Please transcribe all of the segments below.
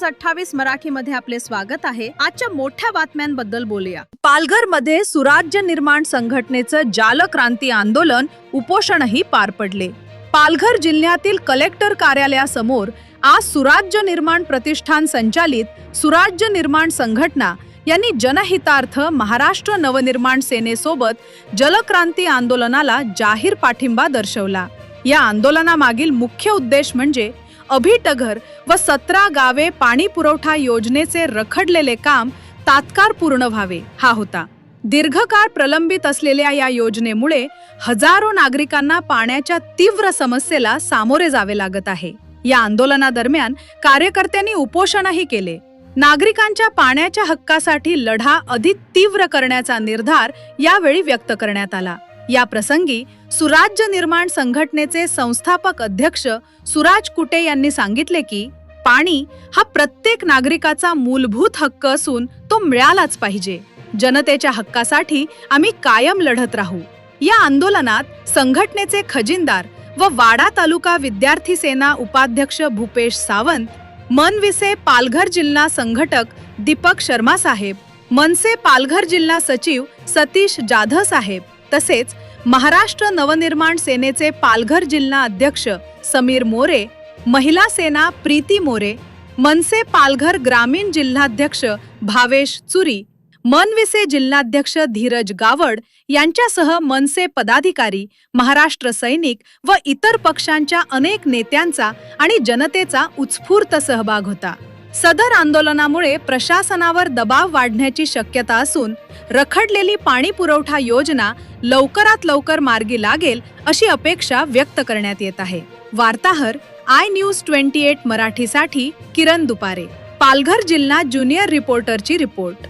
News 28 मराठीमध्ये आपले स्वागत आहे। आजच्या मोठ्या बातम्यांबद्दल बोलूया। पालघरमध्ये सुराज्य निर्माण संघटनेचं जालक्रांती आंदोलन उपोषणही पार पडले। पालघर जिल्ह्यातील कलेक्टर कार्यालयासमोर आज सुराज्य निर्माण प्रतिष्ठान संचालित सुराज्य निर्माण संघटना यांनी जनहितार्थ महाराष्ट्र नवनिर्माण सेनेसोबत जलक्रांती आंदोलनाला जाहीर पाठिंबा दर्शवला। या आंदोलनामागील मुख्य उद्देश म्हणजे अभिटघर व 17 गावे पाणी पुरवठा योजनेचे रखडलेले काम तात्काळ पूर्ण व्हावे हा होता। दीर्घकाळ प्रलंबित असलेल्या या योजनेमुळे हजारो नागरिकांना पाण्याच्या तीव्र समस्येला सामोरे जावे लागत आहे। या आंदोलनादरम्यान कार्यकर्त्यांनी उपोषणही केले। नागरिकांच्या पाण्याच्या हक्कासाठी लढा अधिक तीव्र करण्याचा निर्धार यावेळी व्यक्त करण्यात आला। या प्रसंगी सुराज्य निर्माण संघटनेचे संस्थापक अध्यक्ष सुराज कुटे यांनी सांगितले की पाणी हा प्रत्येक नागरिकाचा मूलभूत हक्क असून तो मिळालाच पाहिजे। जनतेच्या हक्कासाठी आम्ही कायम लढत राहू। या आंदोलनात संघटनेचे खजिनदार व वाडा तालुका विद्यार्थी सेना उपाध्यक्ष भूपेश सावंत, मनविसे पालघर जिल्हा संघटक दीपक शर्मा साहेब, मनसे पालघर जिल्हा सचिव सतीश जाधव साहेब तसेच महाराष्ट्र नवनिर्माण सेनेचे पालघर जिल्हा अध्यक्ष समीर मोरे, महिला सेना प्रीती मोरे, मनसे पालघर ग्रामीण जिल्हाध्यक्ष भावेश चुरी, मनविसे जिल्हाध्यक्ष धीरज गावड यांच्यासह मनसे पदाधिकारी, महाराष्ट्र सैनिक व इतर पक्षांच्या अनेक नेत्यांचा आणि जनतेचा उत्स्फूर्त सहभाग होता। सदर आंदोलनामुळे प्रशासनावर दबाव वाढण्याची शक्यता असून रखडलेली पाणी पुरवठा योजना लवकरात लवकर मार्गी लागेल अशी अपेक्षा व्यक्त करण्यात येत आहे। वार्ताहर आय न्यूज 28 मराठीसाठी किरण दुपारे, पालघर जिल्हा ज्युनियर रिपोर्टरची रिपोर्ट।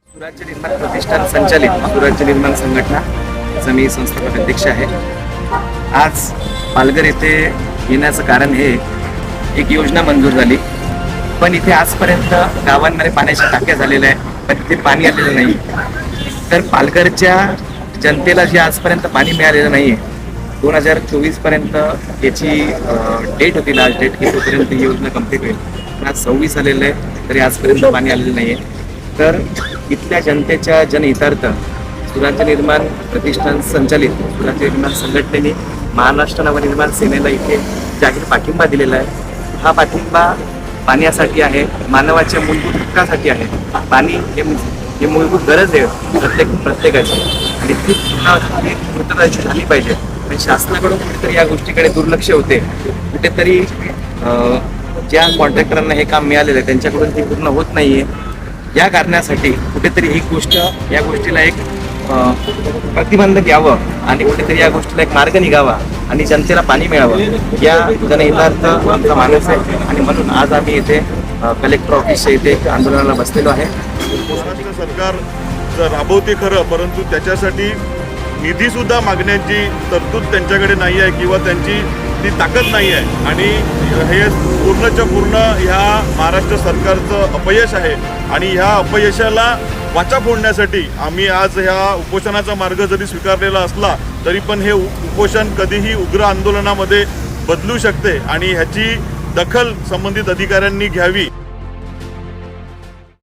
सुराज्य निर्माण प्रतिष्ठान संचालित सुराज्य निर्माण संघटना मी संस्थापक अध्यक्ष आहे। आज पालघर येथे येण्याचं कारण हे एक योजना मंजूर झाली, पण इथे आजपर्यंत गावांमध्ये पाण्याच्या टाक्या झालेल्या आहे, पण इथे पाणी आलेलं नाही। तर पालघरच्या जनतेला जे आजपर्यंत पाणी मिळालेलं नाही आहे, 2024 पर्यंत याची डेट होती, लास्ट डेट की तोपर्यंत ही योजना कंप्लीट होईल, पण आज 26 आलेलं आहे तरी आजपर्यंत पाणी आलेलं नाही आहे। तर इथल्या जनतेच्या जनहितार्थ सुराज्य निर्माण प्रतिष्ठान संचालित सुराज्य निर्माण संघटनेने महाराष्ट्र नवनिर्माण सेनेला इथे जाहीर पाठिंबा दिलेला आहे। हा पाठिंबा पाण्यासाठी आहे, मानवाच्या मूलभूत हक्कासाठी आहे। पाणी हे मूलभूत गरज आहे प्रत्येकाची आणि ती पूर्तता झाली पाहिजे। पण शासनाकडून कुठेतरी या गोष्टीकडे दुर्लक्ष होते, कुठेतरी ज्या कॉन्ट्रॅक्टरांना हे काम मिळालेलं आहे त्यांच्याकडून ते पूर्ण होत नाहीये। या कारणासाठी कुठेतरी ही गोष्ट या गोष्टीला एक प्रतिबंधक यावं आणि कुठेतरी या गोष्टीला एक मार्ग निघावा आणि जनतेला पाणी मिळावं या जनहितार्थ आमचा मानस आहे। आणि म्हणून आज आम्ही इथे कलेक्टर ऑफिसच्या इथे आंदोलनाला बसलेलो आहे। महाराष्ट्र सरकार राबवते खरं, परंतु त्याच्यासाठी निधी सुद्धा मागण्याची तरतूद त्यांच्याकडे नाही आहे किंवा त्यांची ती ताकद नाही आहे आणि हे पूर्णच्या पूर्ण ह्या महाराष्ट्र सरकारचं अपयश आहे। आणि ह्या अपयशाला वाचा फोडण्यासाठी आम्ही आज ह्या उपोषणाचा मार्ग जरी स्वीकारलेला असला तरी पण हे उपोषण कधीही उग्र आंदोलनामध्ये बदलू शकते आणि ह्याची दखल संबंधित अधिकाऱ्यांनी घ्यावी।